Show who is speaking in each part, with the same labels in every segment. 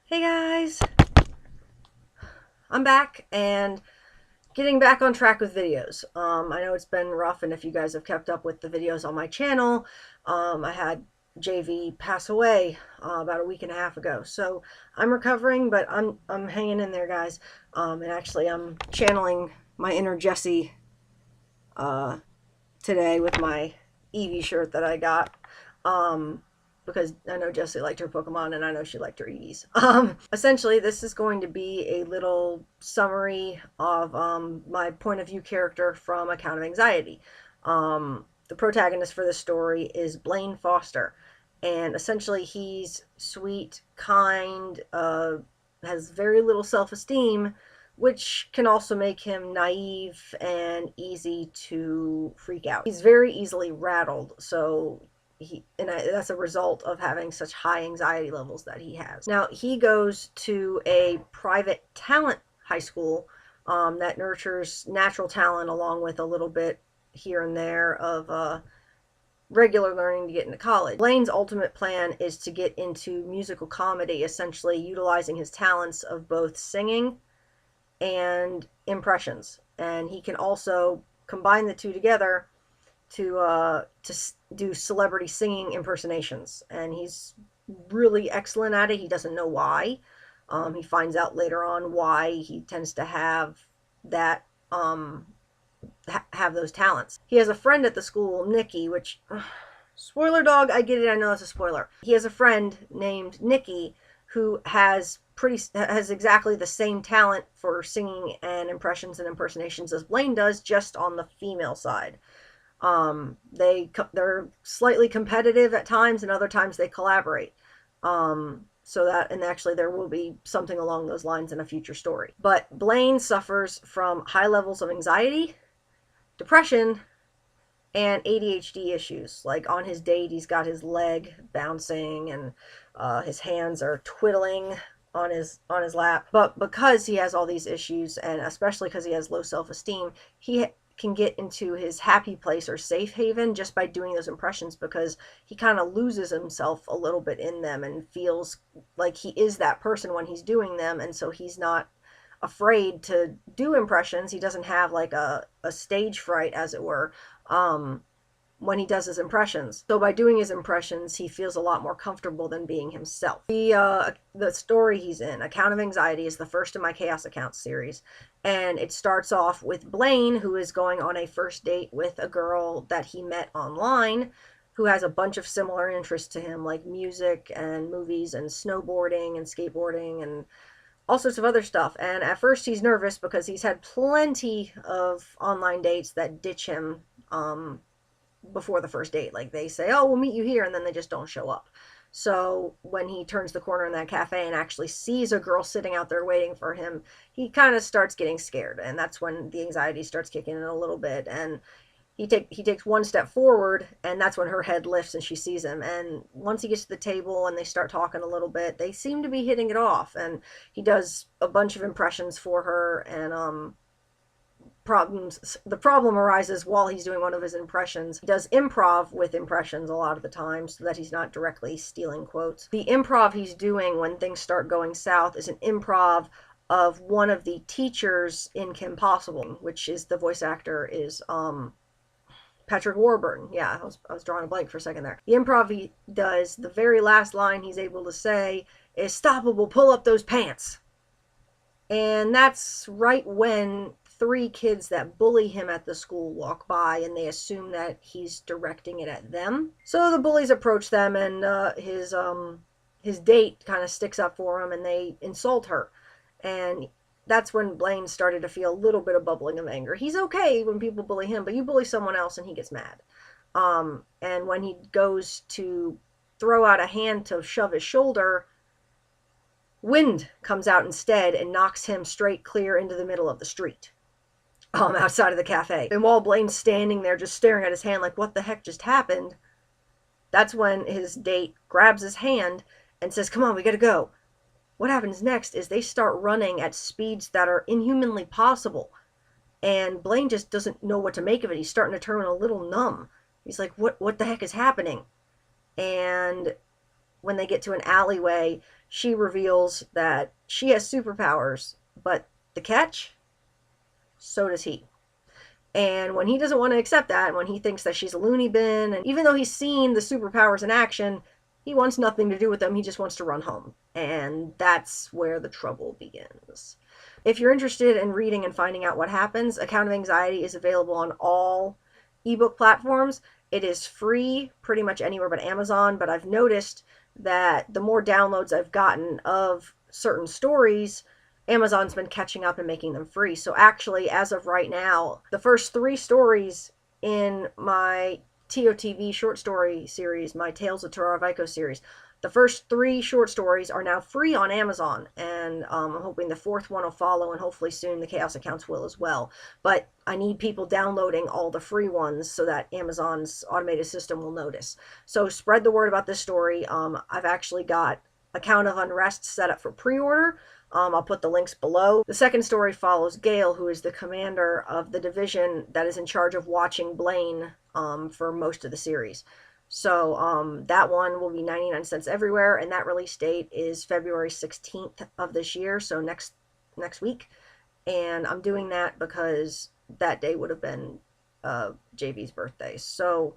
Speaker 1: Hey guys, I'm back and getting back on track with videos. I know it's been rough, and if you guys have kept up with the videos on my channel, I had JV pass away about a week and a half ago. So I'm recovering, but I'm hanging in there, guys. And actually, I'm channeling my inner Jessie uh, today with my Eevee shirt that I got. Because I know Jessie liked her Pokemon and I know she liked her Eevees. Essentially, this is going to be a little summary of my point of view character from Account of Anxiety. The protagonist for this story is Blaine Foster, and essentially he's sweet, kind, has very little self-esteem, which can also make him naive and easy to freak out. He's very easily rattled, so that's a result of having such high anxiety levels that he has. Now, he goes to a private talent high school that nurtures natural talent along with a little bit here and there of regular learning to get into college. Blaine's ultimate plan is to get into musical comedy, essentially utilizing his talents of both singing and impressions. And he can also combine the two together to do celebrity singing impersonations, and he's really excellent at it. He doesn't know why. He finds out later on why he tends to have that have those talents. He has a friend at the school, Nikki, which spoiler dog, I get it, I know it's a spoiler. He has a friend named Nikki who has exactly the same talent for singing and impressions and impersonations as Blaine does, just on the female side. They're slightly competitive at times, and other times they collaborate. And actually there will be something along those lines in a future story. But Blaine suffers from high levels of anxiety, depression, and ADHD issues. Like on his date, he's got his leg bouncing and his hands are twiddling on his lap. But because he has all these issues, and especially because he has low self-esteem, he can get into his happy place or safe haven just by doing those impressions, because he kind of loses himself a little bit in them and feels like he is that person when he's doing them, and so he's not afraid to do impressions. He doesn't have like a stage fright, as it were, when he does his impressions. So by doing his impressions, he feels a lot more comfortable than being himself. The story he's in, Account of Anxiety, is the first in my Chaos Accounts series, and it starts off with Blaine, who is going on a first date with a girl that he met online, who has a bunch of similar interests to him, like music and movies and snowboarding and skateboarding and all sorts of other stuff. And at first he's nervous because he's had plenty of online dates that ditch him before the first date. Like they say, oh, we'll meet you here, and then they just don't show up. So when he turns the corner in that cafe and actually sees a girl sitting out there waiting for him, he kind of starts getting scared, and that's when the anxiety starts kicking in a little bit. And he takes one step forward, and that's when her head lifts and she sees him. And once he gets to the table and they start talking a little bit, they seem to be hitting it off, and he does a bunch of impressions for her. And the problem arises while he's doing one of his impressions. He does improv with impressions a lot of the time, so that he's not directly stealing quotes. The improv he's doing when things start going south is an improv of one of the teachers in Kim Possible, which is the voice actor is Patrick Warburton. Yeah, I was drawing a blank for a second there. The improv he does, the very last line he's able to say is, "Stoppable, pull up those pants." And that's right when three kids that bully him at the school walk by, and they assume that he's directing it at them. So the bullies approach them, and his date kind of sticks up for him, and they insult her. And that's when Blaine started to feel a little bit of bubbling of anger. He's okay when people bully him, but you bully someone else and he gets mad. And when he goes to throw out a hand to shove his shoulder, wind comes out instead and knocks him straight clear into the middle of the street, outside of the cafe. And while Blaine's standing there just staring at his hand like, what the heck just happened, that's when his date grabs his hand and says, come on, we gotta go. What happens next is they start running at speeds that are inhumanly possible, and Blaine just doesn't know what to make of it. He's starting to turn a little numb. He's like, what the heck is happening? And when they get to an alleyway, she reveals that she has superpowers, but the catch, so does he. And when he doesn't want to accept that, when he thinks that she's a loony bin, and even though he's seen the superpowers in action, he wants nothing to do with them. He just wants to run home. And that's where the trouble begins. If you're interested in reading and finding out what happens, Account of Anxiety is available on all ebook platforms. It is free pretty much anywhere but Amazon, but I've noticed that the more downloads I've gotten of certain stories, Amazon's been catching up and making them free. So actually, as of right now, the first 3 stories in my TOTV short story series, my Tales of Terrara Vikos series, the first 3 short stories are now free on Amazon, and I'm hoping the 4th one will follow, and hopefully soon the Chaos Accounts will as well. But I need people downloading all the free ones so that Amazon's automated system will notice. So spread the word about this story. I've actually got Account of Unrest set up for pre-order. I'll put the links below. The second story follows Gale, who is the commander of the division that is in charge of watching Blaine for most of the series. So that one will be 99 cents everywhere, and that release date is February 16th of this year, so next week. And I'm doing that because that day would have been JV's birthday. So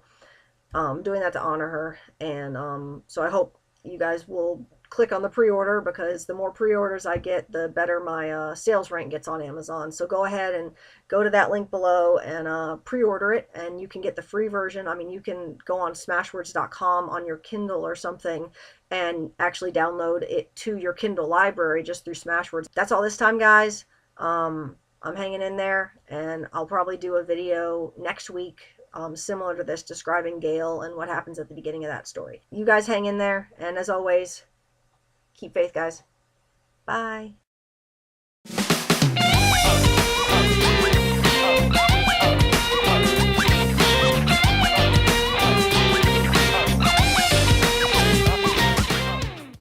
Speaker 1: I'm doing that to honor her, and so I hope you guys will click on the pre-order, because the more pre-orders I get, the better my sales rank gets on Amazon. So go ahead and go to that link below and pre-order it, and you can get the free version. I mean, you can go on smashwords.com on your Kindle or something and actually download it to your Kindle library just through Smashwords. That's all this time, guys. I'm hanging in there, and I'll probably do a video next week similar to this, describing Gale and what happens at the beginning of that story. You guys hang in there, and as always, keep faith, guys. Bye.